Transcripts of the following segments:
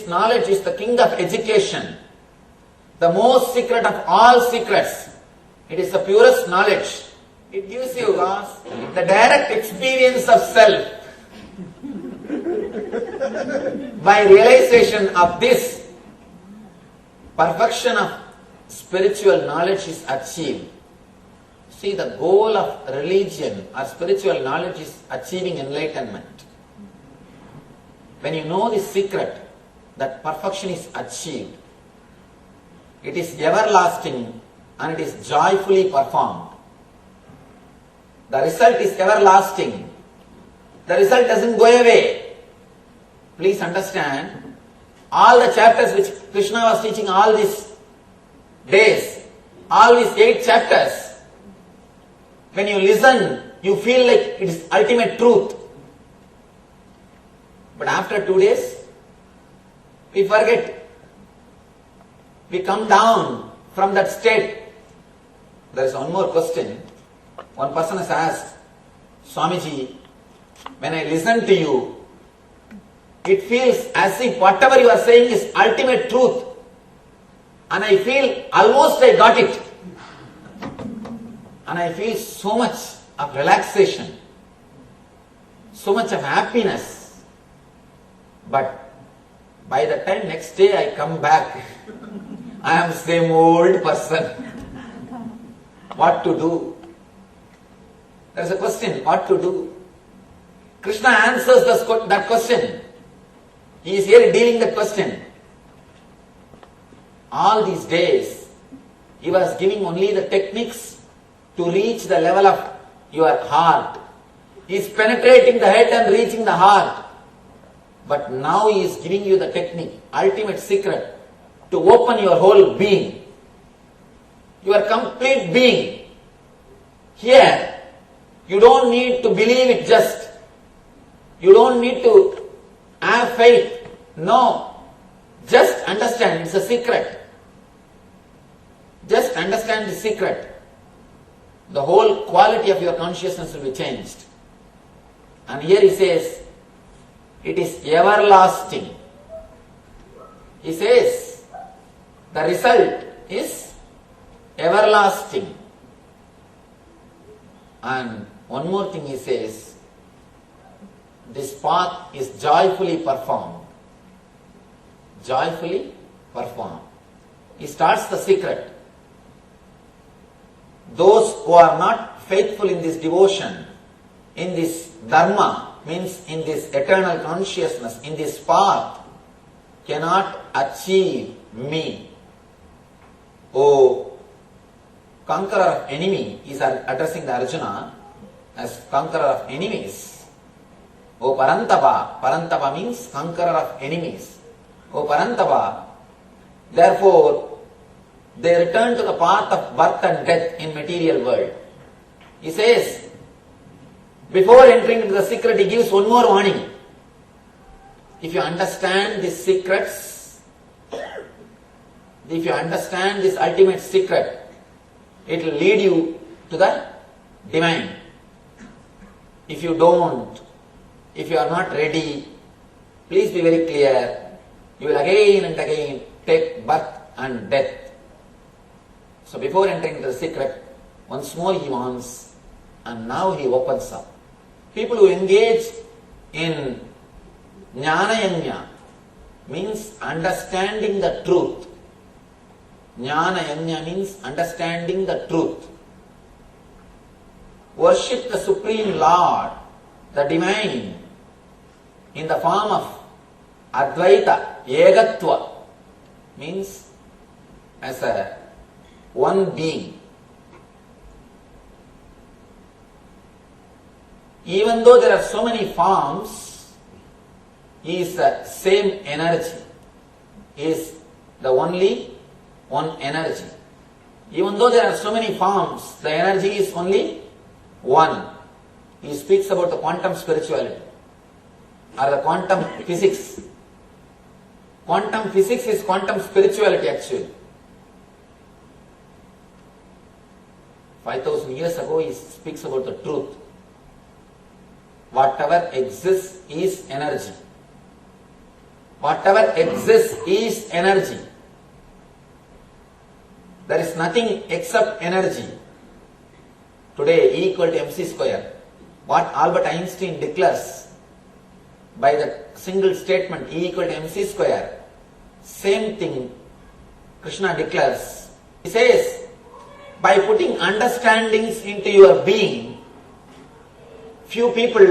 This knowledge is the king of education, the most secret of all secrets. It is the purest knowledge. It gives you the direct experience of self. By realization of this, perfection of spiritual knowledge is achieved. See, the goal of religion or spiritual knowledge is achieving enlightenment. When you know this secret, that perfection is achieved. It is everlasting and it is joyfully performed. The result is everlasting. The result doesn't go away. Please understand, all the chapters which Krishna was teaching all these days, all these 8 chapters, when you listen, you feel like it is ultimate truth. But after 2 days, we forget. We come down from that state. There is one more question. One person has asked, Swamiji, when I listen to you, it feels as if whatever you are saying is ultimate truth. And I feel almost I got it. And I feel so much of relaxation, so much of happiness. But by the time next day I come back, I am the same old person. What to do? There is a question, what to do? Krishna answers that question. He is here dealing that question. All these days, he was giving only the techniques to reach the level of your heart. He is penetrating the head and reaching the heart. But now he is giving you the technique, ultimate secret, to open your whole being. Your complete being. Here, you don't need to believe it just. You don't need to have faith. No. Just understand, it's a secret. Just understand the secret. The whole quality of your consciousness will be changed. And here he says, it is everlasting. He says, the result is everlasting. And one more thing he says, this path is joyfully performed. Joyfully performed. He starts the secret. Those who are not faithful in this devotion, in this dharma, means in this eternal consciousness, in this path, cannot achieve me. O conqueror of enemy, he is addressing the Arjuna as conqueror of enemies. O Parantapa, Parantapa means conqueror of enemies. O Parantapa, therefore, they return to the path of birth and death in material world. He says, before entering into the secret, he gives one more warning. If you understand these secrets, if you understand this ultimate secret, it will lead you to the divine. If you don't, if you are not ready, please be very clear, you will again and again take birth and death. So before entering into the secret, once more he wants, and now he opens up. People who engage in jnana yajna means understanding the truth. Jnana yajna means understanding the truth. Worship the Supreme Lord, the Divine, in the form of Advaita, Egatva, means as a one being. Even though there are so many forms, he is the same energy. He is the only one energy. Even though there are so many forms, the energy is only one. He speaks about the quantum spirituality or the quantum physics. Quantum physics is quantum spirituality actually. 5,000 years ago he speaks about the truth. Whatever exists is energy. Whatever exists is energy. There is nothing except energy. Today E equal to mc square. What Albert Einstein declares by the single statement E equal to mc square, same thing Krishna declares. He says, by putting understandings into your being, few people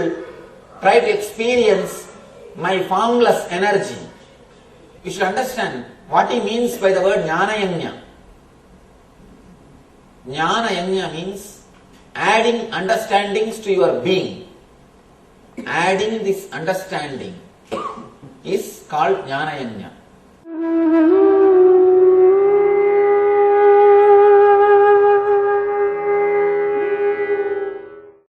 try to experience my formless energy. You should understand what he means by the word jnana yajna. Jnana yajna means adding understandings to your being. Adding this understanding is called jnana yajna.